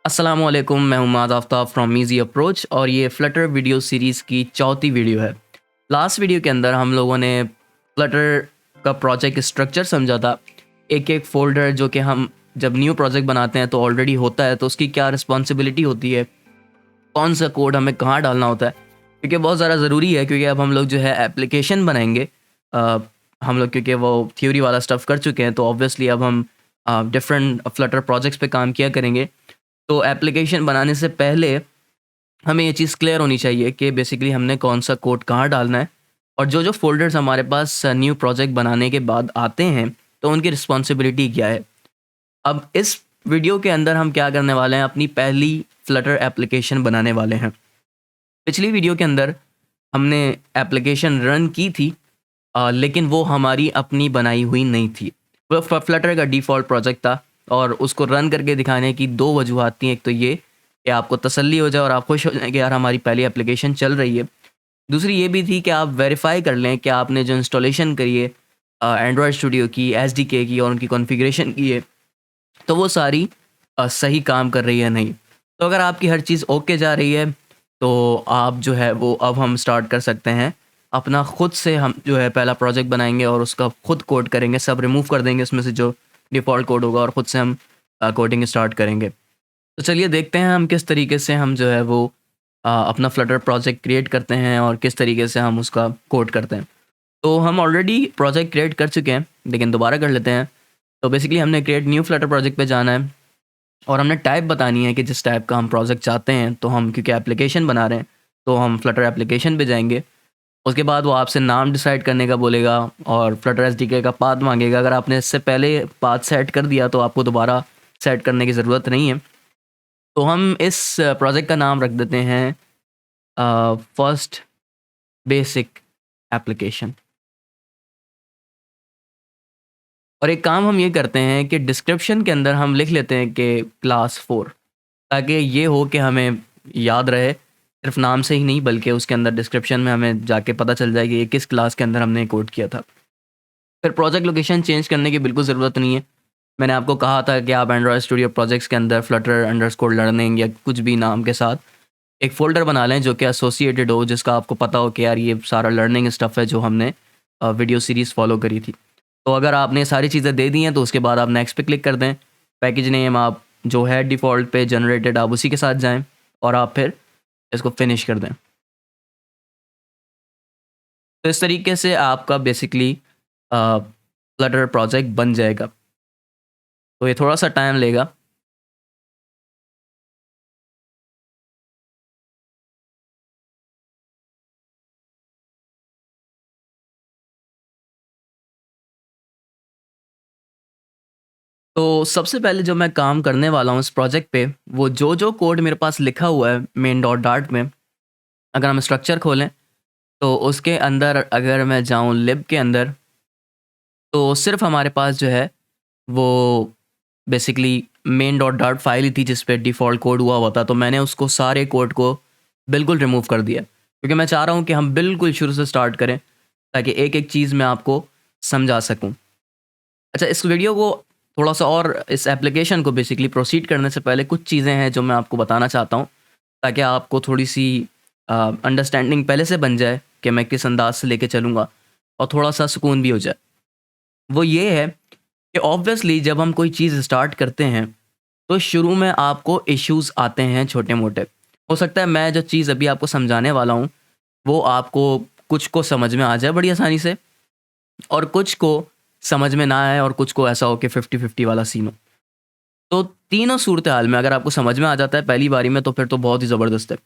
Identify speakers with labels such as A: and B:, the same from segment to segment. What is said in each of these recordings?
A: अस्सलामुअलैकुम, मैं उम्माद Aftab from easy approach और ये फ्लटर वीडियो सीरीज़ की चौथी वीडियो है। लास्ट वीडियो के अंदर हम लोगों ने फ्लटर का प्रोजेक्ट स्ट्रक्चर समझा था। एक-एक फ़ोल्डर जो कि हम जब न्यू प्रोजेक्ट बनाते हैं तो ऑलरेडी होता है, तो उसकी क्या रिस्पॉन्सिबिलिटी होती है, कौन-सा कोड हमें कहाँ डालना होता है। क्योंकि बहुत ज़्यादा ज़रूरी है, क्योंकि अब हम लोग जो है एप्लीकेशन बनाएँगे। अ, हम लोग क्योंकि वो थ्योरी वाला स्टफ़ कर चुके हैं, तो ऑब्वियसली अब हम डिफरेंट फ्लटर प्रोजेक्ट्स पे काम किया करेंगे। तो एप्लीकेशन बनाने से पहले हमें ये चीज़ क्लियर होनी चाहिए कि बेसिकली हमने कौन-सा कोड कहाँ डालना है, और जो-जो फ़ोल्डर्स हमारे पास न्यू प्रोजेक्ट बनाने के बाद आते हैं, तो उनकी रिस्पॉन्सिबिलिटी क्या है। अब इस वीडियो के अंदर हम क्या करने वाले हैं, अपनी पहली फ्लटर एप्लीकेशन बनाने वाले हैं। पिछली वीडियो के अंदर हमने एप्लीकेशन रन की थी, लेकिन वो हमारी अपनी बनाई हुई नहीं थी। वो फ्लटर का डिफ़ॉल्ट प्रोजेक्ट था और उसको रन करके दिखाने की 2 वजूहात थी। एक तो ये कि आपको तसल्ली हो जाए और आप खुश हो जाएँ कि यार हमारी पहली एप्लीकेशन चल रही है। दूसरी ये भी थी कि आप वेरीफ़ाई कर लें कि आपने जो इंस्टॉलेशन करी है एंड्रॉयड स्टूडियो की, एसडीके की और उनकी कॉन्फ़िगरेशन की है, तो वो सारी सही काम कर रही है नहीं। तो अगर आपकी हर चीज़ ओके जा रही है, तो आप जो है वो अब हम स्टार्ट कर सकते हैं। अपना खुद से हम जो है पहला प्रोजेक्ट बनाएँगे और उसका खुद कोड करेंगे, सब रिमूव कर देंगे उसमें से जो डिफ़ॉल्ट कोड होगा, और खुद से हम कोडिंग स्टार्ट करेंगे। तो चलिए देखते हैं हम किस तरीके से हम जो है वो अपना फ्लटर प्रोजेक्ट क्रिएट करते हैं और किस तरीके से हम उसका कोड करते हैं। तो हम ऑलरेडी प्रोजेक्ट क्रिएट कर चुके हैं, लेकिन दोबारा कर लेते हैं। तो बेसिकली हमने क्रिएट न्यू फ्लटर प्रोजेक्ट पे जाना है और हमने टाइप बतानी है कि जिस टाइप का हम प्रोजेक्ट चाहते हैं। तो हम क्योंकि एप्लीकेशन बना रहे हैं, तो हम फ्लटर एप्लीकेशन पे जाएँगे। उसके बाद वो आपसे नाम डिसाइड करने का बोलेगा और फ्लटर एसडीके का पाथ माँगेगा। अगर आपने इससे पहले पाथ सेट कर दिया, तो आपको दोबारा सेट करने की ज़रूरत नहीं है। तो हम इस प्रोजेक्ट का नाम रख देते हैं फर्स्ट बेसिक एप्लीकेशन। और एक काम हम ये करते हैं कि डिस्क्रिप्शन के अंदर हम लिख लेते हैं कि क्लास 4, ताकि ये हो कि हमें याद रहे, सिर्फ नाम से ही नहीं बल्कि उसके अंदर डिस्क्रिप्शन में हमें जाके पता चल जाए कि ये किस क्लास के अंदर हमने कोड किया था। फिर प्रोजेक्ट लोकेशन चेंज करने की बिल्कुल ज़रूरत नहीं है। मैंने आपको कहा था कि आप एंड्रॉयड स्टूडियो प्रोजेक्ट्स के अंदर फ्लटर अंडरस्कोर लर्निंग या कुछ भी नाम के साथ एक फ़ोल्डर बना लें जो कि एसोसिएटेड हो, जिसका आपको पता हो कि यार ये सारा लर्निंग स्टफ़ है जो हमने वीडियो सीरीज़ फ़ॉलो करी थी। तो अगर आपने ये सारी चीज़ें दे दी हैं, तो उसके बाद आप नेक्स्ट पे क्लिक कर दें। पैकेज नेम आप जो है डिफ़ॉल्ट पे जनरेटेड, आप उसी के साथ जाएँ और आप फिर इसको फिनिश कर दें। तो इस तरीके से आपका बेसिकली फ्लटर प्रोजेक्ट बन जाएगा। तो ये थोड़ा-सा टाइम लेगा। तो सबसे पहले जो मैं काम करने वाला हूँ इस प्रोजेक्ट पे, वो जो-जो कोड मेरे पास लिखा हुआ है मेन डॉट डार्ट में, अगर हम स्ट्रक्चर खोलें, तो उसके अंदर अगर मैं जाऊँ लिब के अंदर, तो सिर्फ़ हमारे पास जो है वो basically main dot dart file ही थी जिस पे डिफ़ॉल्ट कोड हुआ था। तो मैंने उसको सारे कोड को बिल्कुल रिमूव कर दिया, क्योंकि मैं चाह रहा हूँ कि हम बिल्कुल शुरू से स्टार्ट करें, ताकि एक-एक चीज़ मैं आपको समझा सकूँ। अच्छा, इस वीडियो को थोड़ा-सा और इस एप्लीकेशन को बेसिकली प्रोसीड करने से पहले कुछ चीज़ें हैं जो मैं आपको बताना चाहता हूँ, ताकि आपको थोड़ी-सी अंडरस्टैंडिंग पहले से बन जाए कि मैं किस अंदाज़ से लेके चलूँगा, और थोड़ा-सा सुकून भी हो जाए। वो ये है कि ऑब्वियसली जब हम कोई चीज़ स्टार्ट करते हैं, तो शुरू में आपको इश्यूज़ आते हैं छोटे-मोटे। हो सकता है मैं जो चीज़ अभी आपको समझाने वाला हूँ, वो आपको कुछ को समझ में आ जाए बड़ी आसानी से, और कुछ को समझ में ना आए, और कुछ को ऐसा हो कि 50-50 वाला सीन हो। तो तीनों सूरत-हाल में अगर आपको समझ में आ जाता है पहली बारी में, तो फिर तो बहुत ही ज़बरदस्त है।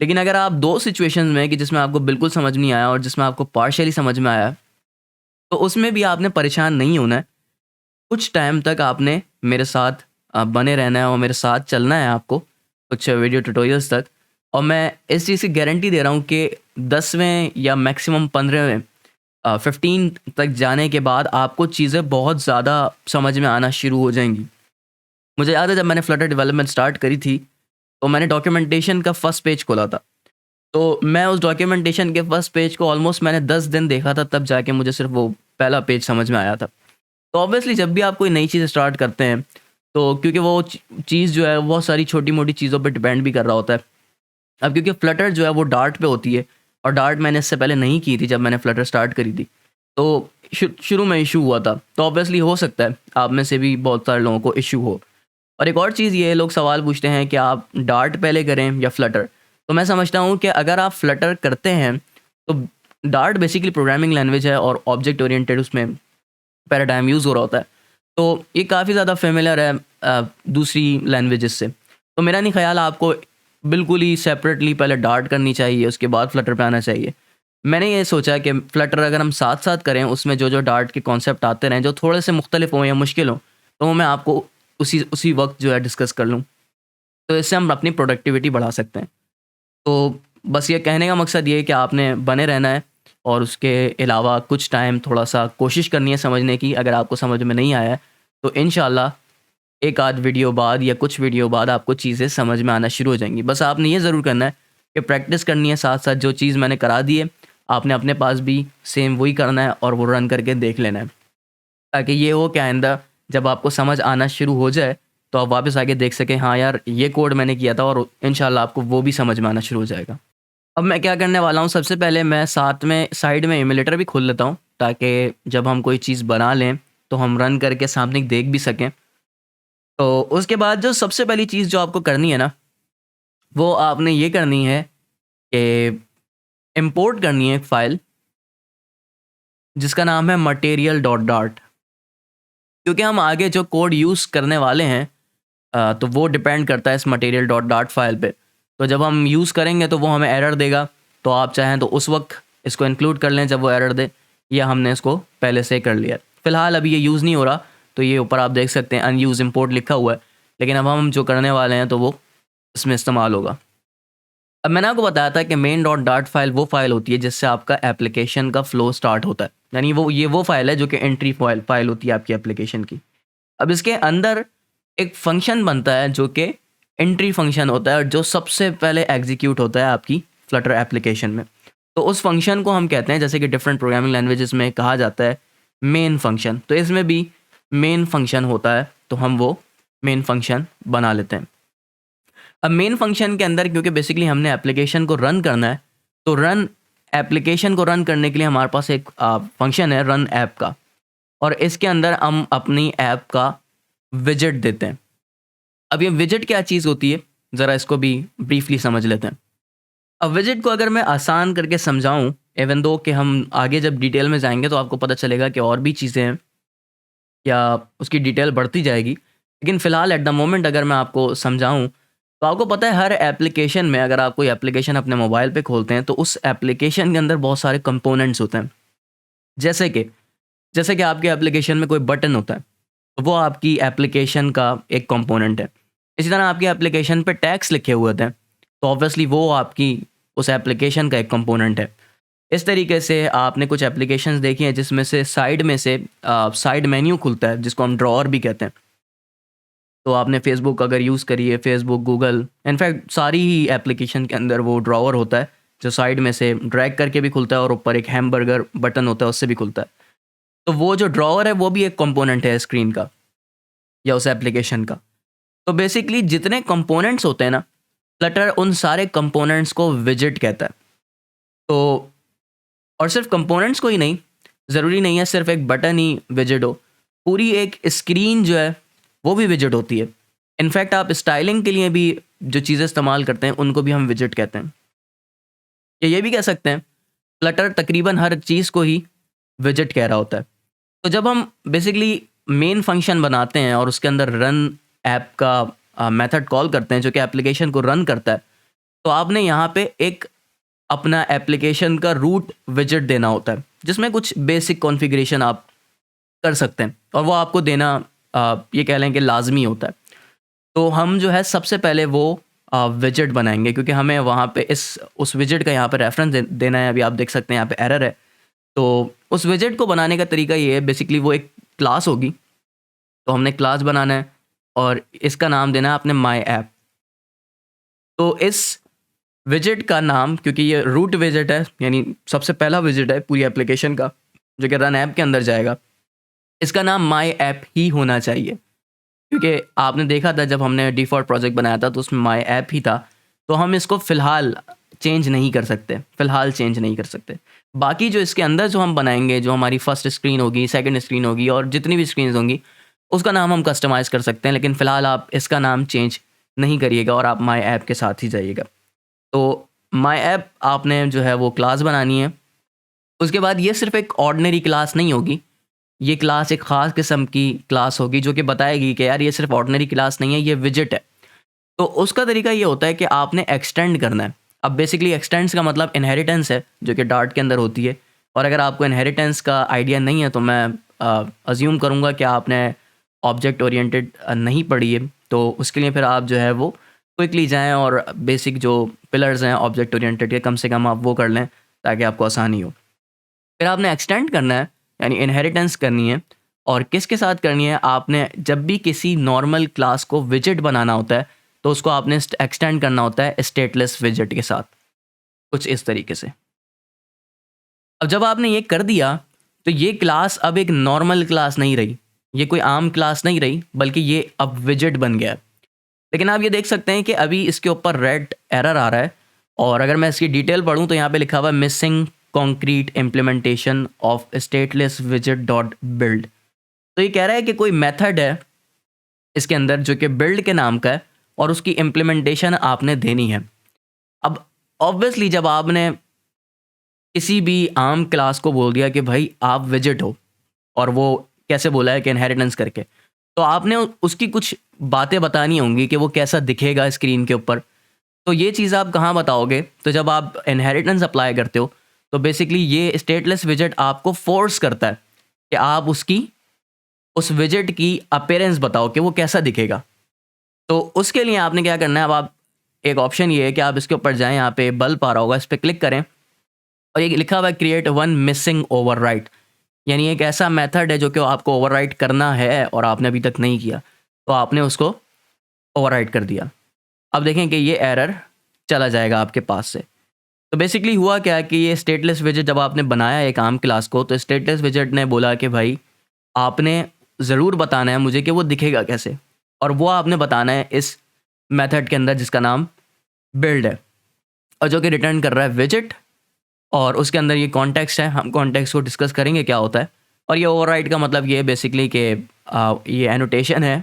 A: लेकिन अगर आप 2 सिचुएशंस में कि जिसमें आपको बिल्कुल समझ नहीं आया और जिसमें आपको पार्शियली समझ में आया, तो उसमें भी आपने परेशान नहीं होना है। कुछ टाइम तक आपने मेरे साथ बने रहना है और मेरे साथ चलना है आपको, कुछ वीडियो ट्यूटोरियल्स तक। और मैं इस चीज़ की गारंटी दे रहा हूँ कि 10वें या मैक्सिमम 15वें 15 तक जाने के बाद आपको चीज़ें बहुत ज़्यादा समझ में आना शुरू हो जाएँगी। मुझे याद है जब मैंने फ्लटर डेवलपमेंट स्टार्ट करी थी, तो मैंने डॉक्यूमेंटेशन का फर्स्ट पेज खोला था। तो मैं उस डॉक्यूमेंटेशन के फर्स्ट पेज को ऑलमोस्ट मैंने 10 दिन देखा था, तब जाके मुझे सिर्फ़ वो पहला पेज समझ में आया था। तो ऑब्वियसली जब भी आप कोई नई चीज़ स्टार्ट करते हैं, तो क्योंकि वो चीज़ जो है बहुत सारी छोटी-मोटी चीज़ों पे डिपेंड भी कर रहा होता है। अब क्योंकि फ्लटर जो है वो डार्ट पे होती है और डार्ट मैंने इससे पहले नहीं की थी जब मैंने फ्लटर स्टार्ट करी थी। तो शुरू में इश्यू हुआ था। तो ऑब्वियसली हो सकता है आप में से भी बहुत सारे लोगों को इश्यू हो। और एक और चीज़ ये है, लोग सवाल पूछते हैं कि आप डार्ट पहले करें या फ्लटर। तो मैं समझता हूँ कि अगर आप फ्लटर करते हैं तो डार्ट बेसिकली प्रोग्रामिंग लैंग्वेज है और ऑब्जेक्ट ओरिएंटेड उसमें पैराडाइम यूज़ हो रहा होता है। तो ये काफ़ी ज़्यादा फ़ेमिलियर है दूसरी लैंग्वेजेस से। तो मेरा नहीं ख़्याल आपको बिल्कुल ही सेपरेटली पहले डार्ट करनी चाहिए, उसके बाद फ्लटर पे आना चाहिए। मैंने ये सोचा कि फ्लटर अगर हम साथ-साथ करें, उसमें जो-जो डार्ट के कॉन्सेप्ट आते रहें, जो थोड़े से मुख्तलिफ हों या मुश्किल हों, तो वो मैं आपको उसी उसी वक़्त जो है डिस्कस कर लूँ। तो इससे हम अपनी प्रोडक्टिविटी बढ़ा सकते हैं। तो बस ये कहने का मकसद ये है कि आपने बने रहना है और उसके अलावा कुछ टाइम थोड़ा-सा कोशिश करनी है समझने की। अगर आपको समझ में नहीं आया है, तो इंशाअल्लाह एक आध वीडियो बाद या कुछ वीडियो बाद आपको चीज़ें समझ में आना शुरू हो जाएँगी। बस आपने ये ज़रूर करना है कि प्रैक्टिस करनी है साथ-साथ, जो चीज़ मैंने करा दी है, आपने अपने पास भी सेम वही करना है और वो रन करके देख लेना है। ताकि ये हो कि आइंदा जब आपको समझ आना शुरू हो जाए, तो आप वापस आके देख सकें, हाँ यार, ये कोड मैंने किया था और इंशाल्लाह आपको वो भी समझ में आना शुरू हो जाएगा। अब मैं क्या करने वाला हूँ, सबसे पहले मैं साथ में साइड में एमुलेटर भी खोल लेता हूँ, ताकि जब हम कोई चीज़ बना लें, तो हम रन करके सामने देख भी सकें। तो उसके बाद जो सबसे पहली चीज़ जो आपको करनी है ना, वो आपने ये करनी है कि इम्पोर्ट करनी है एक फ़ाइल जिसका नाम है मटेरियल डॉट डार्ट। क्योंकि हम आगे जो कोड यूज़ करने वाले हैं, तो वो डिपेंड करता है इस मटेरियल डॉट डार्ट फाइल पे। तो जब हम यूज़ करेंगे तो वो हमें एरर देगा, तो आप चाहें तो उस वक्त इसको इंक्लूड कर लें जब वो एरर दे, या हमने इसको पहले से कर लिया है। फ़िलहाल अभी ये यूज़ नहीं हो रहा, तो ये ऊपर आप देख सकते हैं अनयूज़ इम्पोर्ट लिखा हुआ है, लेकिन अब हम जो करने वाले हैं तो वो इसमें इस्तेमाल होगा। अब मैंने आपको बताया था कि मेन डॉट डार्ट फाइल वो फाइल होती है जिससे आपका एप्लीकेशन का फ्लो स्टार्ट होता है। यानी वो फाइल है जो कि एंट्री फाइल होती है आपकी एप्लीकेशन की। अब इसके अंदर एक फंक्शन बनता है जो कि एंट्री फंक्शन होता है और जो सबसे पहले एग्जीक्यूट होता है आपकी फ्लटर एप्लीकेशन में। तो उस फंक्शन को हम कहते हैं, जैसे कि डिफरेंट प्रोग्रामिंग लैंग्वेजेस में कहा जाता है मेन फंक्शन, तो इसमें भी मेन फंक्शन होता है, तो हम वो मेन फंक्शन बना लेते हैं। अब मेन फंक्शन के अंदर क्योंकि बेसिकली हमने एप्लीकेशन को रन करना है, तो एप्लीकेशन को रन करने के लिए हमारे पास एक फंक्शन है रन ऐप का, और इसके अंदर हम अपनी ऐप का विजेट देते हैं। अब ये विजेट क्या चीज़ होती है, ज़रा इसको भी ब्रीफली समझ लेते हैं। अब विजेट को अगर मैं आसान करके समझाऊं, इवन दो कि हम आगे जब डिटेल में जाएंगे तो आपको पता चलेगा कि और भी चीज़ें हैं या उसकी डिटेल बढ़ती जाएगी, लेकिन फ़िलहाल एट द मोमेंट अगर मैं आपको समझाऊं, तो आपको पता है हर एप्लीकेशन में, अगर आप कोई एप्लीकेशन अपने मोबाइल पे खोलते हैं तो उस एप्लीकेशन के अंदर बहुत सारे कंपोनेंट्स होते हैं। जैसे कि आपके एप्लीकेशन में कोई बटन होता है, तो वो आपकी एप्लीकेशन का एक कंपोनेंट है। इसी तरह आपकी एप्लीकेशन पे टैग्स लिखे हुए होते हैं, तो ऑब्वियसली वो आपकी उस एप्लीकेशन का एक कंपोनेंट है। इस तरीके से आपने कुछ एप्लीकेशंस देखी हैं जिसमें से साइड मेन्यू खुलता है, जिसको हम ड्रॉअर भी कहते हैं। तो आपने फ़ेसबुक अगर यूज़ करी है, फ़ेसबुक, गूगल, इनफैक्ट सारी ही एप्लीकेशन के अंदर वो ड्रॉअर होता है, जो साइड में से ड्रैग करके भी खुलता है और ऊपर एक हैमबर्गर बटन होता है, उससे भी खुलता है। तो वो जो ड्रॉअर है वो भी एक कंपोनेंट है स्क्रीन का या उस एप्लीकेशन का। तो बेसिकली जितने कंपोनेंट्स होते हैं ना, फ्लटर उन सारे कंपोनेंट्स को विजेट कहता है। तो और सिर्फ कंपोनेंट्स को ही नहीं, ज़रूरी नहीं है सिर्फ एक बटन ही विजेट हो, पूरी एक स्क्रीन जो है वो भी विजेट होती है। इनफैक्ट आप स्टाइलिंग के लिए भी जो चीज़ें इस्तेमाल करते हैं उनको भी हम विजेट कहते हैं। या ये भी कह सकते हैं फ्लटर तकरीबन हर चीज़ को ही विजेट कह रहा होता है। तो जब हम बेसिकली मेन फंक्शन बनाते हैं और उसके अंदर रन ऐप का मेथड कॉल करते हैं जो कि एप्लीकेशन को रन करता है, तो आपने यहाँ पे एक अपना एप्लीकेशन का रूट विजेट देना होता है, जिसमें कुछ बेसिक कॉन्फ़िगरेशन आप कर सकते हैं और वो आपको देना ये कह लें कि लाज़मी होता है। तो हम जो है सबसे पहले वो विजेट बनाएँगे, क्योंकि हमें वहाँ पे उस विजेट का यहाँ पे रेफ़रेंस देना है। अभी आप देख सकते हैं यहाँ पे एरर है। तो उस विजेट को बनाने का तरीका ये है, बेसिकली वो एक क्लास होगी, तो हमने क्लास बनाना है और इसका नाम देना है आपने माय ऐप। तो इस विजेट का नाम, क्योंकि ये रूट विजेट है, यानी सबसे पहला विजेट है पूरी एप्लीकेशन का, जो कि रन ऐप के अंदर जाएगा, इसका नाम माई ऐप ही होना चाहिए, क्योंकि आपने देखा था जब हमने डिफ़ॉल्ट प्रोजेक्ट बनाया था तो उसमें माई ऐप ही था, तो हम इसको फ़िलहाल चेंज नहीं कर सकते, फ़िलहाल चेंज नहीं कर सकते। बाकी जो इसके अंदर जो हम बनाएँगे, जो हमारी फर्स्ट स्क्रीन होगी, सेकंड स्क्रीन होगी और जितनी भी स्क्रीन्स होंगी, उसका नाम हम कस्टमाइज़ कर सकते हैं, लेकिन फ़िलहाल आप इसका नाम चेंज नहीं करिएगा और आप माई ऐप के साथ ही जाइएगा। तो माई ऐप आपने जो है वो क्लास बनानी है। उसके बाद ये सिर्फ़ एक ऑर्डिनरी क्लास नहीं होगी, ये क्लास एक ख़ास किस्म की क्लास होगी जो कि बताएगी कि यार ये सिर्फ़ ऑर्डिनरी क्लास नहीं है, ये विजेट है। तो उसका तरीका ये होता है कि आपने एक्सटेंड करना है। अब बेसिकली एक्सटेंड्स का मतलब इनहेरिटेंस है, जो कि डार्ट के अंदर होती है। और अगर आपको इनहेरिटेंस का आइडिया नहीं है तो मैं अज़्यूम करूँगा कि आपने ऑब्जेक्ट ओरिएंटेड नहीं पढ़ी है, तो उसके लिए फिर आप जो है वो क्विकली जाएँ और बेसिक जो पिलर्स हैं ऑब्जेक्ट ओरिएंटेड के, कम से कम आप वो कर लें ताकि आपको आसानी हो। फिर आपने एक्सटेंड करना है, यानी इनहेरिटेंस करनी है। और किसके साथ करनी है, आपने जब भी किसी नॉर्मल क्लास को विजेट बनाना होता है तो उसको आपने एक्सटेंड करना होता है स्टेटलेस विजेट के साथ, कुछ इस तरीके से। अब जब आपने ये कर दिया तो ये क्लास अब एक नॉर्मल क्लास नहीं रही, ये कोई आम क्लास नहीं रही, बल्कि ये अब विजेट बन गया है। लेकिन आप ये देख सकते हैं कि अभी इसके ऊपर रेड एरर आ रहा है, और अगर मैं इसकी डिटेल पढूँ तो यहाँ पे लिखा हुआ है missing concrete implementation of stateless विजेट डॉट बिल्ड। तो ये कह रहा है कि कोई मेथड है इसके अंदर जो कि बिल्ड के नाम का है और उसकी इम्प्लीमेंटेशन आपने देनी है। अब ऑब्वियसली जब आपने किसी भी आम क्लास को बोल दिया कि भाई आप विजेट हो, और वो कैसे बोला है कि इनहेरिटेंस करके, तो आपने उसकी कुछ बातें बतानी होंगी कि वो कैसा दिखेगा स्क्रीन के ऊपर। तो ये चीज़ आप कहाँ बताओगे, तो जब आप इनहेरिटेंस अप्लाई करते हो तो बेसिकली ये स्टेटलेस विजेट आपको फोर्स करता है कि आप उसकी उस विजेट की अपीयरेंस बताओ कि वो कैसा दिखेगा। तो उसके लिए आपने क्या करना है, अब आप एक ऑप्शन ये है कि आप इसके ऊपर जाएँ, यहाँ पे बल्ब आ रहा होगा, इस पे क्लिक करें और ये लिखा हुआ है क्रिएट वन मिसिंग ओवरराइड, यानी एक ऐसा मेथड है जो कि आपको ओवरराइड करना है और आपने अभी तक नहीं किया, तो आपने उसको ओवरराइड कर दिया। अब देखें कि ये एरर चला जाएगा आपके पास से। तो बेसिकली हुआ क्या है कि ये स्टेटलेस विजेट जब आपने बनाया एक आम क्लास को, तो स्टेटलेस विजेट ने बोला कि भाई आपने ज़रूर बताना है मुझे कि वो दिखेगा कैसे, और वो आपने बताना है इस मेथड के अंदर जिसका नाम बिल्ड है, और जो कि रिटर्न कर रहा है विजेट। और उसके अंदर ये कॉन्टेक्स्ट है, हम कॉन्टेक्स्ट को डिस्कस करेंगे क्या होता है। और ये ओवरराइड का मतलब ये है बेसिकली कि ये एनोटेशन है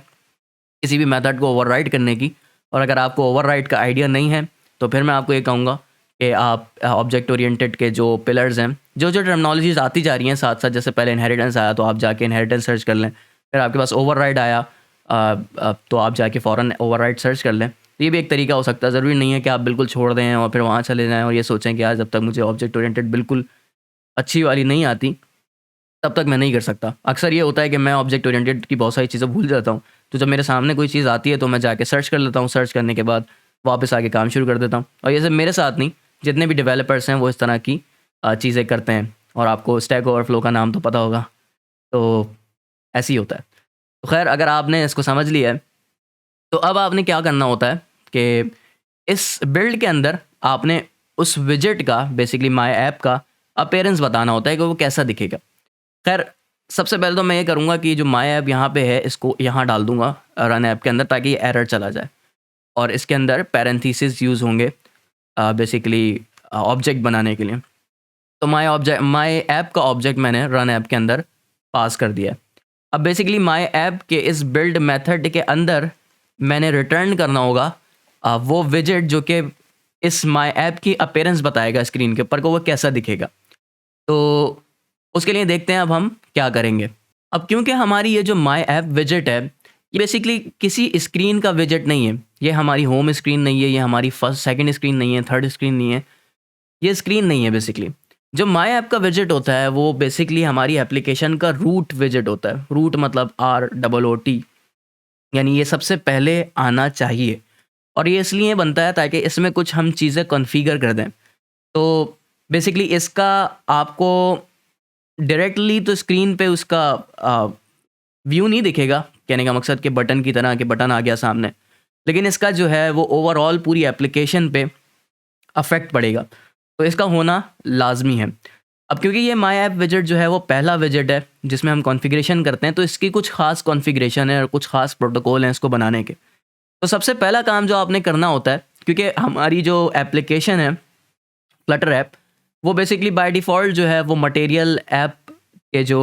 A: किसी भी मेथड को ओवरराइड करने की। और अगर आपको ओवरराइड का आइडिया नहीं है तो फिर मैं आपको ये कहूँगा कि आप ऑब्जेक्ट ओरिएंटेड के जो पिलर्स हैं, जो जो टर्मिनोलॉजीज आती जा रही हैं साथ साथ, जैसे पहले इनहेरिटेंस आया तो आप जाके इनहेरिटेंस सर्च कर लें, फिर आपके पास ओवरराइड आया तो आप जाके फ़ौरन ओवरराइड सर्च कर लें। तो ये भी एक तरीका हो सकता है, ज़रूरी नहीं है कि आप बिल्कुल छोड़ दें और फिर वहाँ चले जाएँ और ये सोचें कि यार जब तक मुझे ऑब्जेक्ट ओरिएंटेड बिल्कुल अच्छी वाली नहीं आती तब तक मैं नहीं कर सकता। अक्सर ये होता है कि मैं ऑब्जेक्ट ओरिएंटेड की बहुत सारी चीज़ें भूल जाता हूँ, तो जब मेरे सामने कोई चीज़ आती है तो मैं जाके सर्च कर लेता हूँ, सर्च करने के बाद वापस आके काम शुरू कर देता हूँ। और ये सिर्फ मेरे साथ नहीं, जितने भी डेवलपर्स हैं वो इस तरह की चीज़ें करते हैं, और आपको स्टैक ओवरफ्लो का नाम तो पता होगा, तो ऐसे ही होता है। तो खैर अगर आपने इसको समझ लिया है तो अब आपने क्या करना होता है कि इस बिल्ड के अंदर आपने उस विजेट का, बेसिकली माई ऐप का अपीयरेंस बताना होता है कि वो कैसा दिखेगा। खैर सबसे पहले तो मैं ये करूँगा कि जो माई ऐप यहाँ पे है इसको यहाँ डाल दूँगा रन ऐप के अंदर, ताकि ये एरर चला जाए। और इसके अंदर पैरेंथेसिस यूज़ होंगे बेसिकली ऑब्जेक्ट बनाने के लिए। तो माई ऐप का ऑब्जेक्ट मैंने रन ऐप के अंदर पास कर दिया है। अब बेसिकली माई ऐप के इस बिल्ड मेथड के अंदर मैंने रिटर्न करना होगा वो विजेट जो कि इस माई ऐप की अपीयरेंस बताएगा स्क्रीन के ऊपर को वो कैसा दिखेगा। तो उसके लिए देखते हैं अब हम क्या करेंगे। अब क्योंकि हमारी ये जो माई ऐप विजेट है ये बेसिकली किसी स्क्रीन का विजेट नहीं है, ये हमारी होम स्क्रीन नहीं है, ये हमारी फर्स्ट सेकंड स्क्रीन नहीं है, थर्ड स्क्रीन नहीं है, ये स्क्रीन नहीं है। बेसिकली जो माई ऐप का विजेट होता है वो बेसिकली हमारी एप्लीकेशन का रूट विजेट होता है। रूट मतलब ROOT, यानी ये सबसे पहले आना चाहिए। और ये इसलिए बनता है ताकि इसमें कुछ हम चीज़ें कॉन्फ़िगर कर दें। तो बेसिकली इसका आपको डायरेक्टली तो स्क्रीन पे उसका व्यू नहीं दिखेगा, कहने का मकसद कि बटन की तरह कि बटन आ गया सामने, लेकिन इसका जो है वो ओवरऑल पूरी एप्लीकेशन पे अफेक्ट पड़ेगा। तो इसका होना लाजमी है। अब क्योंकि ये माई ऐप विजेट जो है वो पहला विजेट है जिसमें हम कॉन्फ़िगरेशन करते हैं, तो इसकी कुछ ख़ास कॉन्फ़िगरेशन है और कुछ ख़ास प्रोटोकॉल हैं इसको बनाने के। तो सबसे पहला काम जो आपने करना होता है, क्योंकि हमारी जो एप्लीकेशन है फ्लटर ऐप, वो बेसिकली बाय डिफ़ॉल्ट जो है वो मटेरियल ऐप के जो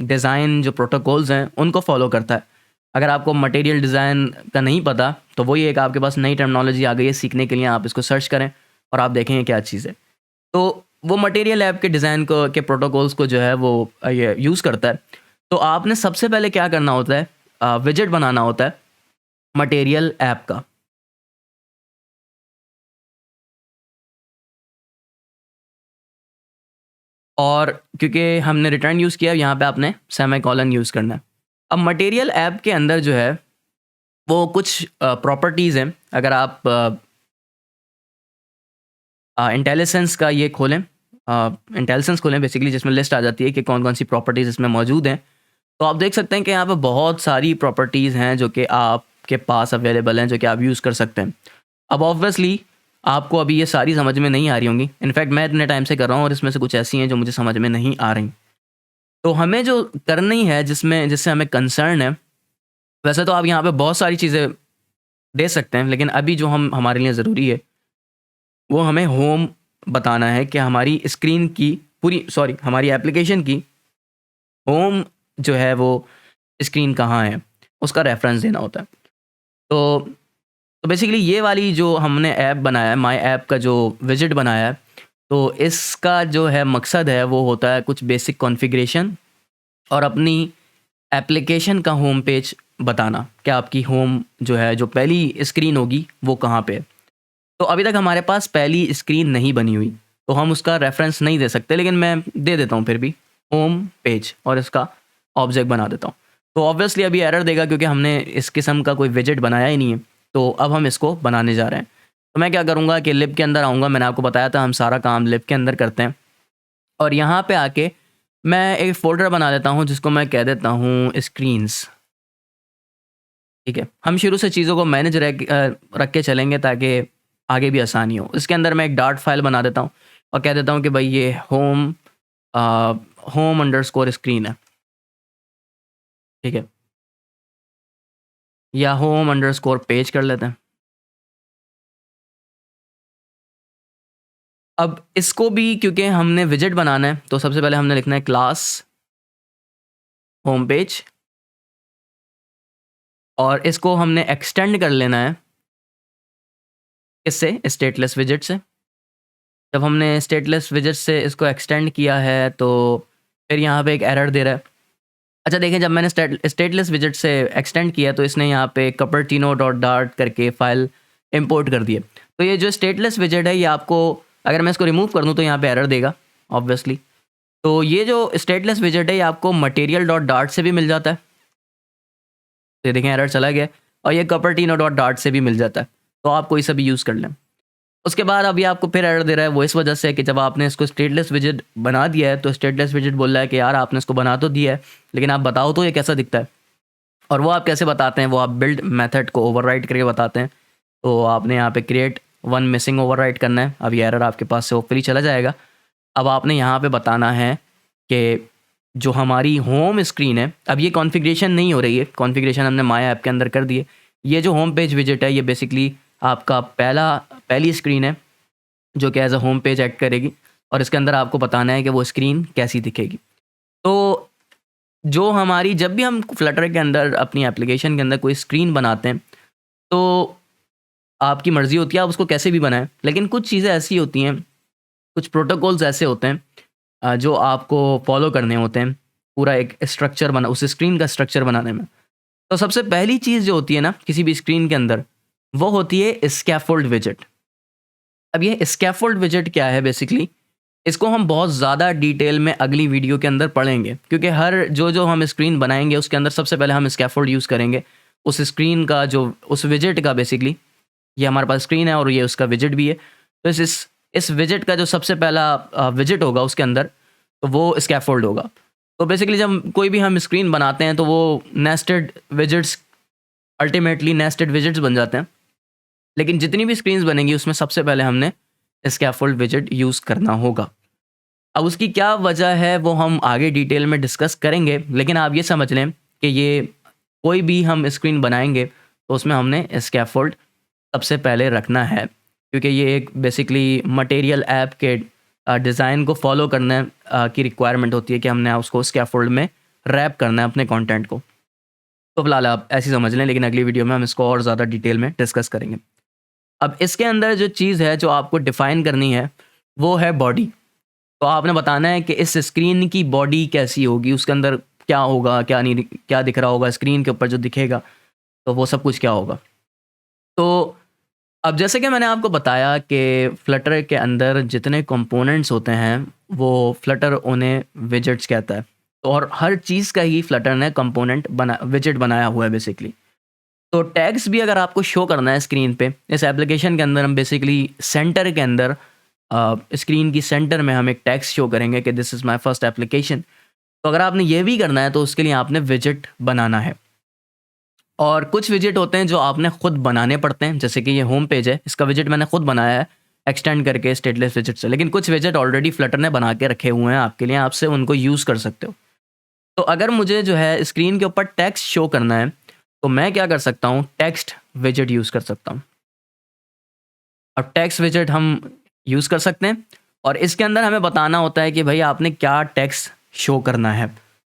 A: डिज़ाइन जो प्रोटोकॉल्स हैं उनको फ़ॉलो करता है। अगर आपको मटेरियल डिज़ाइन का नहीं पता तो वही एक आपके पास नई टर्मिनोलॉजी आ गई है सीखने के लिए, आप इसको सर्च करें और आप देखेंगे क्या चीज़ है। तो वो मटेरियल ऐप के डिज़ाइन को के प्रोटोकॉल्स को जो है वो ये यूज़ करता है। तो आपने सबसे पहले क्या करना होता है, विजेट बनाना होता है मटेरियल ऐप का। और क्योंकि हमने रिटर्न यूज़ किया, यहाँ पे आपने सेमीकोलन यूज़ करना है। अब मटेरियल ऐप के अंदर जो है वो कुछ प्रॉपर्टीज़ हैं। अगर आप इंटेलिसेंस का ये खोलें, इंटेलिसेंस खोलें बेसिकली, जिसमें लिस्ट आ जाती है कि कौन-कौन सी प्रॉपर्टीज़ इसमें मौजूद हैं। तो आप देख सकते हैं कि यहाँ पे बहुत सारी प्रॉपर्टीज़ हैं जो कि आपके पास अवेलेबल हैं, जो कि आप यूज़ कर सकते हैं। अब ऑब्वियसली आपको अभी ये सारी समझ में नहीं आ रही होंगी। इनफैक्ट मैं इतने टाइम से कर रहा हूँ और इसमें से कुछ ऐसी हैं जो मुझे समझ में नहीं आ रही। तो हमें जो करनी है, जिससे हमें कंसर्न है, वैसे तो आप यहाँ पे बहुत सारी चीज़ें दे सकते हैं, लेकिन अभी जो हमारे लिए ज़रूरी है वो हमें होम बताना है कि हमारी स्क्रीन की हमारी एप्लीकेशन की होम जो है वो स्क्रीन कहाँ है, उसका रेफरेंस देना होता है। तो बेसिकली ये वाली जो हमने ऐप बनाया है, माय ऐप का जो विजेट बनाया है, तो इसका जो है मकसद है वो होता है कुछ बेसिक कॉन्फ़िगरेशन और अपनी एप्लीकेशन का होम पेज बताना कि आपकी होम जो है, जो पहली स्क्रीन होगी वो कहाँ पे है। तो अभी तक हमारे पास पहली स्क्रीन नहीं बनी हुई, तो हम उसका रेफरेंस नहीं दे सकते, लेकिन मैं दे देता हूँ फिर भी होम पेज और इसका ऑब्जेक्ट बना देता हूँ। तो ऑब्वियसली अभी एरर देगा क्योंकि हमने इस किस्म का कोई विजेट बनाया ही नहीं है। तो अब हम इसको बनाने जा रहे हैं। तो मैं क्या करूँगा कि लिब के अंदर आऊँगा, मैंने आपको बताया था हम सारा काम लिब के अंदर करते हैं। और यहाँ पे आके मैं एक फ़ोल्डर बना देता हूँ जिसको मैं कह देता हूँ स्क्रीन्स। ठीक है, हम शुरू से चीज़ों को मैनेज रख के चलेंगे ताकि आगे भी आसानी हो। इसके अंदर मैं एक डॉट फाइल बना देता हूँ और कह देता हूँ कि भाई ये होम अंडरस्कोर स्क्रीन है। ठीक है, या होम अंडरस्कोर पेज कर लेते हैं। अब इसको भी क्योंकि हमने विजेट बनाना है, तो सबसे पहले हमने लिखना है क्लास होम पेज और इसको हमने एक्सटेंड कर लेना है इससे, स्टेटलेस विजेट से। जब हमने स्टेटलेस विजेट से इसको एक्सटेंड किया है तो फिर यहाँ पे एक एरर दे रहा है। अच्छा देखें, जब मैंने स्टेटलेस विजेट से एक्सटेंड किया तो इसने यहाँ पे कपर्टिनो डॉट डार्ट करके फाइल इंपोर्ट कर दी है। तो ये जो स्टेटलेस विजेट है ये आपको, अगर मैं इसको रिमूव कर दूँ तो यहाँ पे एरर देगा ऑब्वियसली। तो ये जो स्टेटलेस विजेट है ये आपको मटेरियल डॉट डार्ट से भी मिल जाता है। तो ये देखें एरर चला गया, और ये कपर्टिनो डॉट डार्ट से भी मिल जाता है। तो आप कोई सा भी यूज़ कर लें। उसके बाद अभी आपको फिर एरर दे रहा है, वो इस वजह से कि जब आपने इसको स्टेटलेस विजेट बना दिया है तो स्टेटलेस विजेट बोल रहा है कि यार आपने इसको बना तो दिया है, लेकिन आप बताओ तो ये कैसा दिखता है। और वो आप कैसे बताते हैं, वो आप बिल्ड मेथड को ओवरराइड करके बताते हैं। तो आपने यहाँ पे क्रिएट वन मिसिंग ओवरराइड करना है। अब ये एरर आपके पास से होपफुली चला जाएगा। अब आपने यहाँ पे बताना है कि जो हमारी होम स्क्रीन है, अब ये कॉन्फ़िगरेशन नहीं हो रही है, कॉन्फ़िगरेशन हमने माय ऐप के अंदर कर दी है। ये जो होम पेज विजेट है ये बेसिकली आपका पहली स्क्रीन है जो कि as a home page add करेगी, और इसके अंदर आपको बताना है कि वो स्क्रीन कैसी दिखेगी। तो जो हमारी, जब भी हम फ्लटर के अंदर अपनी एप्लीकेशन के अंदर कोई स्क्रीन बनाते हैं तो आपकी मर्ज़ी होती है आप उसको कैसे भी बनाएं, लेकिन कुछ चीज़ें ऐसी होती हैं, कुछ प्रोटोकॉल्स ऐसे होते हैं जो आपको फॉलो करने होते हैं पूरा एक स्ट्रक्चर बना, उस स्क्रीन का स्ट्रक्चर बनाने में। तो सबसे पहली चीज़ जो होती है ना किसी भी स्क्रीन के अंदर, वो होती है स्कैफोल्ड विजेट। अब ये स्कैफोल्ड विजेट क्या है बेसिकली, इसको हम बहुत ज़्यादा डिटेल में अगली वीडियो के अंदर पढ़ेंगे, क्योंकि हर जो हम स्क्रीन बनाएंगे उसके अंदर सबसे पहले हम स्कैफोल्ड यूज़ करेंगे। उस स्क्रीन का जो, उस विजेट का, बेसिकली ये हमारे पास स्क्रीन है और ये उसका विजेट भी है। तो इस विजेट का जो सबसे पहला विजेट होगा उसके अंदर, तो वो स्कैफोल्ड होगा। तो बेसिकली जब कोई भी हम स्क्रीन बनाते हैं तो वो nested widgets, ultimately nested widgets बन जाते हैं। लेकिन जितनी भी स्क्रीन्स बनेंगी उसमें सबसे पहले हमने स्कैफोल्ड विजेट यूज़ करना होगा। अब उसकी क्या वजह है वो हम आगे डिटेल में डिस्कस करेंगे, लेकिन आप ये समझ लें कि ये कोई भी हम स्क्रीन बनाएंगे तो उसमें हमने स्कैफोल्ड सबसे पहले रखना है, क्योंकि ये एक बेसिकली मटेरियल ऐप के डिज़ाइन को फॉलो करने की रिक्वायरमेंट होती है कि हमने उसको स्कैफोल्ड में रैप करना है अपने कंटेंट को। तो फिलहाल आप ऐसे ही समझ लें, लेकिन अगली वीडियो में हम इसको और ज़्यादा डिटेल में डिस्कस करेंगे। अब इसके अंदर जो चीज़ है जो आपको डिफ़ाइन करनी है वो है बॉडी। तो आपने बताना है कि इस स्क्रीन की बॉडी कैसी होगी, उसके अंदर क्या होगा, क्या नहीं, क्या दिख रहा होगा स्क्रीन के ऊपर जो दिखेगा, तो वो सब कुछ क्या होगा। तो अब जैसे कि मैंने आपको बताया कि फ्लटर के अंदर जितने कंपोनेंट्स होते हैं वो फ्लटर उन्हें विजेट्स कहता है। तो और हर चीज़ का ही फ्लटर ने कंपोनेंट बना विजेट बनाया हुआ है बेसिकली। तो टैग्स भी अगर आपको शो करना है स्क्रीन पे, इस एप्लीकेशन के अंदर हम बेसिकली सेंटर के अंदर स्क्रीन की सेंटर में हम एक टैग्स शो करेंगे कि this is my first application. तो अगर आपने ये भी करना है तो उसके लिए आपने विजेट बनाना है। और कुछ विजेट होते हैं जो आपने खुद बनाने पड़ते हैं, जैसे कि ये होम पेज है, इसका विजेट मैंने खुद बनाया है एक्सटेंड करके स्टेटलेस विजेट से। लेकिन कुछ विजेट ऑलरेडी फ्लटर ने बना के रखे हुए हैं आपके लिए, आपसे उनको यूज़ कर सकते हो। तो अगर मुझे जो है स्क्रीन के ऊपर टेक्स्ट शो करना है तो मैं क्या कर सकता हूँ, टेक्स्ट विजेट यूज़ कर सकता हूँ। अब टेक्स्ट विजेट हम यूज़ कर सकते हैं और इसके अंदर हमें बताना होता है कि भाई आपने क्या टेक्स्ट शो करना है।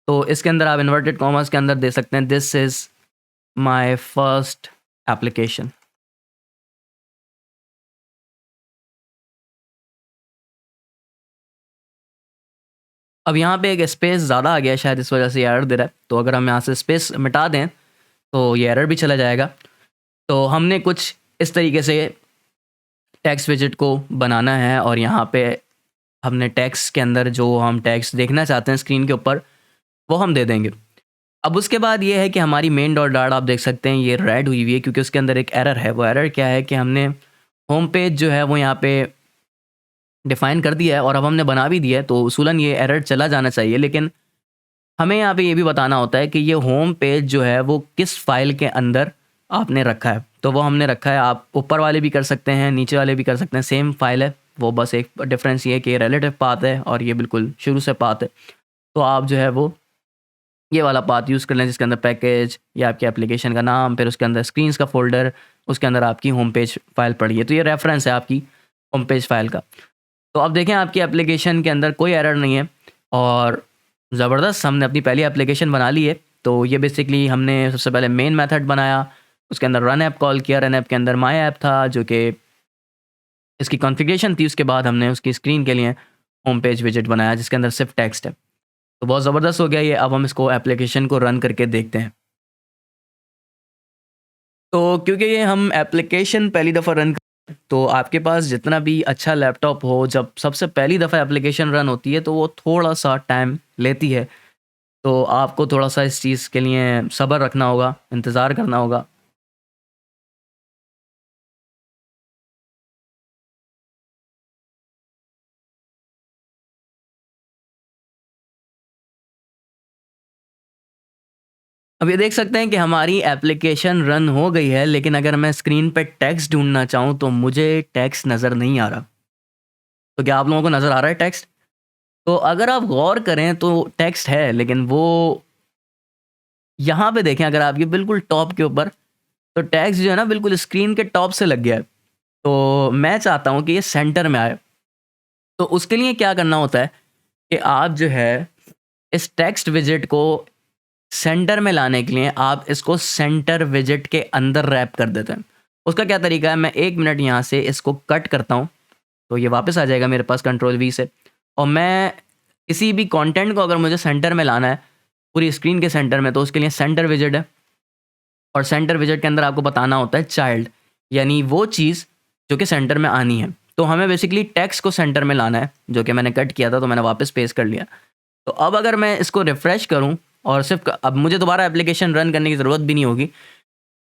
A: तो इसके अंदर आप इन्वर्टेड कॉमर्स के अंदर दे सकते हैं this is my first application. अब यहाँ पे एक स्पेस ज़्यादा आ गया है, शायद इस वजह से ये एरर दे रहा है। तो अगर हम यहाँ से स्पेस मिटा दें तो ये एरर भी चला जाएगा। तो हमने कुछ इस तरीके से टेक्स्ट विजेट को बनाना है और यहाँ पे हमने टेक्स्ट के अंदर जो हम टेक्स्ट देखना चाहते हैं स्क्रीन के ऊपर वो हम दे देंगे। अब उसके बाद ये है कि हमारी मेन डॉट डाट आप देख सकते हैं ये रेड हुई हुई है क्योंकि उसके अंदर एक एरर है। वो एरर क्या है कि हमने होम पेज जो है वो यहाँ पे डिफ़ाइन कर दिया है और अब हमने बना भी दिया है, तो उसूलन ये एरर चला जाना चाहिए। लेकिन हमें यहाँ पे ये भी बताना होता है कि ये होम पेज जो है वो किस फाइल के अंदर आपने रखा है। तो वो हमने रखा है, आप ऊपर वाले भी कर सकते हैं, नीचे वाले भी कर सकते हैं, सेम फाइल है। वो बस एक डिफरेंस ये है कि ये रिलेटिव पाथ है और ये बिल्कुल शुरू से पाथ है। तो आप जो है वो ये वाला पाथ यूज़ कर लें जिसके अंदर पैकेज या आपके एप्लीकेशन का नाम, फिर उसके अंदर स्क्रीन्स का फ़ोल्डर, उसके अंदर आपकी होम पेज फाइल पड़ी है। तो ये रेफरेंस है आपकी होम पेज फाइल का। तो अब देखें आपकी एप्लीकेशन के अंदर कोई एरर नहीं है और ज़बरदस्त हमने अपनी पहली एप्लीकेशन बना ली है। तो ये बेसिकली हमने सबसे पहले मेन मेथड बनाया, उसके अंदर रन ऐप कॉल किया, रन ऐप के अंदर माय ऐप था जो कि इसकी कॉन्फ़िगरेशन थी। उसके बाद हमने उसकी स्क्रीन के लिए होम पेज विजेट बनाया जिसके अंदर सिर्फ टेक्स्ट है। तो बहुत ज़बरदस्त हो गया ये। अब हम इसको एप्लीकेशन को रन करके देखते हैं। तो क्योंकि ये हम एप्लीकेशन पहली दफ़ा रन तो आपके पास जितना भी अच्छा लैपटॉप हो, जब सबसे पहली दफ़ा एप्लीकेशन रन होती है तो वो थोड़ा-सा टाइम लेती है। तो आपको थोड़ा-सा इस चीज़ के लिए सब्र रखना होगा, इंतज़ार करना होगा। अब ये देख सकते हैं कि हमारी एप्लीकेशन रन हो गई है, लेकिन अगर मैं स्क्रीन पे टेक्स्ट ढूँढना चाहूँ तो मुझे टेक्स्ट नज़र नहीं आ रहा। तो क्या आप लोगों को नज़र आ रहा है टेक्स्ट? तो अगर आप गौर करें तो टेक्स्ट है, लेकिन वो यहाँ पे देखें अगर आप ये बिल्कुल टॉप के ऊपर, तो टेक्स्ट जो है ना बिल्कुल स्क्रीन के टॉप से लग गया है। तो मैं चाहता हूँ कि ये सेंटर में आए। तो उसके लिए क्या करना होता है कि आप जो है इस टेक्स्ट विजेट को सेंटर में लाने के लिए आप इसको सेंटर विजेट के अंदर रैप कर देते हैं। उसका क्या तरीका है, मैं 1 मिनट यहाँ से इसको कट करता हूँ, तो ये वापस आ जाएगा मेरे पास कंट्रोल वी से। और मैं किसी भी कंटेंट को अगर मुझे सेंटर में लाना है, पूरी स्क्रीन के सेंटर में, तो उसके लिए सेंटर विजेट है। और सेंटर विजेट के अंदर आपको बताना होता है चाइल्ड, यानी वो चीज़ जो कि सेंटर में आनी है। तो हमें बेसिकली टेक्स्ट को सेंटर में लाना है, जो कि मैंने कट किया था, तो मैंने वापस पेस्ट कर लिया। तो अब अगर मैं इसको रिफ़्रेश करूँ और सिर्फ अब मुझे दोबारा एप्लीकेशन रन करने की ज़रूरत भी नहीं होगी।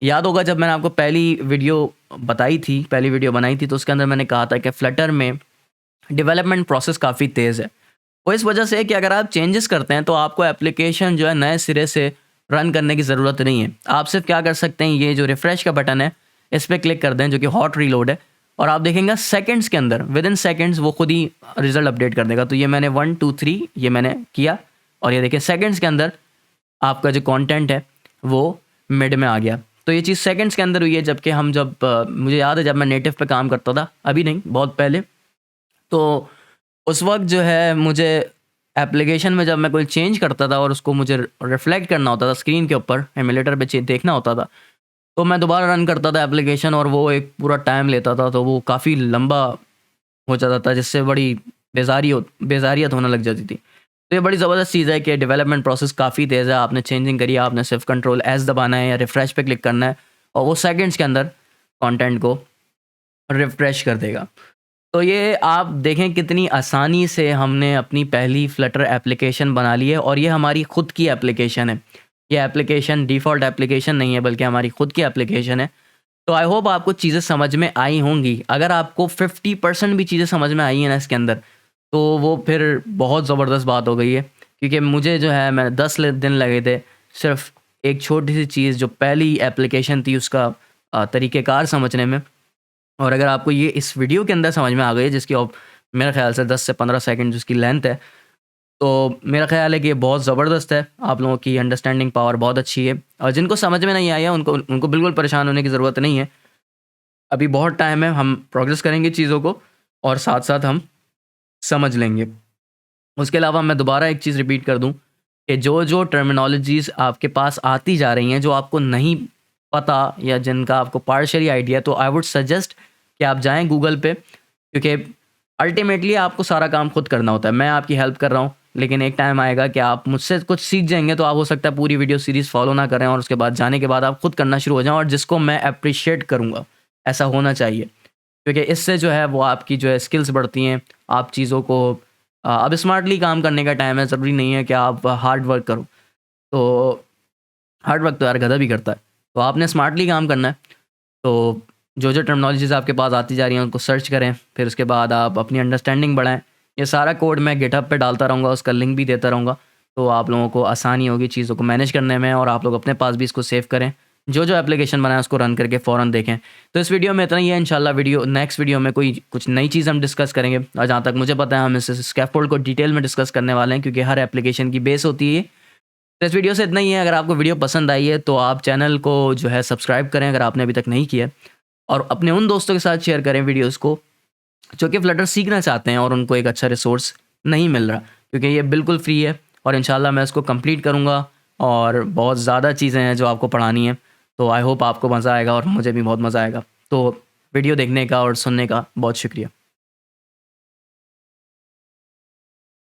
A: याद होगा जब मैंने आपको पहली वीडियो बताई थी, पहली वीडियो बनाई थी, तो उसके अंदर मैंने कहा था कि फ्लटर में डेवलपमेंट प्रोसेस काफ़ी तेज़ है। वो इस वजह से कि अगर आप चेंजेस करते हैं तो आपको एप्लीकेशन जो है नए सिरे से रन करने की ज़रूरत नहीं है। आप सिर्फ क्या कर सकते हैं, ये जो रिफ़्रेश का बटन है इस पर क्लिक कर दें, जो कि हॉट रीलोड है, और आप देखेंगे सेकंड्स के अंदर, विद इन सेकंड्स वो खुद ही रिजल्ट अपडेट कर देगा। तो ये मैंने 1 2 3 ये मैंने किया और ये देखिए सेकंड्स के अंदर आपका जो कंटेंट है वो मिड में आ गया। तो ये चीज़ सेकंड्स के अंदर हुई है, जबकि हम जब मुझे याद है जब मैं नेटिव पे काम करता था, अभी नहीं बहुत पहले, तो उस वक्त जो है मुझे एप्लीकेशन में जब मैं कोई चेंज करता था और उसको मुझे रिफ्लेक्ट करना होता था स्क्रीन के ऊपर, एमुलेटर पे देखना होता था, तो मैं दोबारा रन करता था एप्लीकेशन और वो एक पूरा टाइम लेता था, तो वो काफ़ी लंबा हो जाता था, जिससे बड़ी बेजारियत होने लग जाती थी। तो ये बड़ी ज़बरदस्त चीज़ है कि डेवलपमेंट प्रोसेस काफ़ी तेज़ है। आपने चेंजिंग करी है, आपने सिर्फ कंट्रोल एस दबाना है या रिफ़्रेश पे क्लिक करना है और वो सेकंड्स के अंदर कंटेंट को रिफ़्रेश कर देगा। तो ये आप देखें कितनी आसानी से हमने अपनी पहली फ्लटर एप्लीकेशन बना ली है और ये हमारी खुद की एप्लीकेशन है। ये एप्लीकेशन डिफ़ॉल्ट एप्लीकेशन नहीं है, बल्कि हमारी खुद की एप्लीकेशन है। तो आई होप आपको चीज़ें समझ में आई होंगी। अगर आपको 50% भी चीज़ें समझ में आई हैं ना इसके अंदर, तो वो फिर बहुत ज़बरदस्त बात हो गई है। क्योंकि मुझे जो है मैं 10 दिन लगे थे सिर्फ एक छोटी सी चीज़ जो पहली एप्लीकेशन थी उसका तरीक़ेकार समझने में। और अगर आपको ये इस वीडियो के अंदर समझ में आ गई है, जिसकी मेरे ख़्याल से 10 से 15 सेकंड जिसकी लेंथ है, तो मेरा ख़्याल है कि ये बहुत ज़बरदस्त है। आप लोगों की अंडरस्टैंडिंग पावर बहुत अच्छी है और जिनको समझ में नहीं आई है उनको उनको बिल्कुल परेशान होने की ज़रूरत नहीं है। अभी बहुत टाइम है, हम प्रोग्रेस करेंगे चीज़ों को और साथ-साथ हम समझ लेंगे। उसके अलावा मैं दोबारा एक चीज़ रिपीट कर दूँ कि जो टर्मिनोलॉजीज़ आपके पास आती जा रही हैं, जो आपको नहीं पता या जिनका आपको पार्शियली आइडिया है, तो आई वुड सजेस्ट कि आप जाएँ गूगल पे, क्योंकि अल्टीमेटली आपको सारा काम खुद करना होता है। मैं आपकी हेल्प कर रहा हूँ, लेकिन एक टाइम आएगा कि आप मुझसे कुछ सीख जाएँगे, तो आप हो सकता है पूरी वीडियो सीरीज़ फ़ॉलो ना करें और उसके बाद जाने के बाद आप खुद करना शुरू हो जाएँ, और जिसको मैं एप्रिशिएट करूँगा। ऐसा होना चाहिए, क्योंकि इससे जो है वो आपकी जो है स्किल्स बढ़ती हैं। आप चीज़ों को अब स्मार्टली काम करने का टाइम है, ज़रूरी नहीं है कि आप हार्ड वर्क करो। तो हार्ड वर्क तो यार गधा भी करता है, तो आपने स्मार्टली काम करना है। तो जो टर्मिनोलॉजीज़ आपके पास आती जा रही हैं उनको सर्च करें, फिर उसके बाद आप अपनी अंडरस्टैंडिंग बढ़ाएँ। ये सारा कोड मैं गिटहब पे डालता रहूँगा, उसका लिंक भी देता रहूँगा, तो आप लोगों को आसानी होगी चीज़ों को मैनेज करने में, और आप लोग अपने पास भी इसको सेव करें। जो एप्लीकेशन बनाए उसको रन करके फ़ौरन देखें। तो इस वीडियो में इतना ही है। इंशाल्लाह नेक्स्ट वीडियो में कुछ नई चीज़ हम डिस्कस करेंगे, और जहाँ तक मुझे पता है हम इस स्कैफोल्ड को डिटेल में डिस्कस करने वाले हैं, क्योंकि हर एप्लीकेशन की बेस होती है। तो इस वीडियो से इतना ही है। अगर आपको वीडियो पसंद आई है तो आप चैनल को जो है सब्सक्राइब करें अगर आपने अभी तक नहीं किया, और अपने उन दोस्तों के साथ शेयर करें वीडियोज़ को जो कि फ्लटर सीखना चाहते हैं और उनको एक अच्छा रिसोर्स नहीं मिल रहा, क्योंकि ये बिल्कुल फ्री है और इंशाल्लाह मैं इसको कंप्लीट करूँगा, और बहुत ज़्यादा चीज़ें हैं जो आपको पढ़ानी है। तो आई होप आपको मज़ा आएगा और मुझे भी बहुत मज़ा आएगा। तो वीडियो देखने का और सुनने का बहुत शुक्रिया।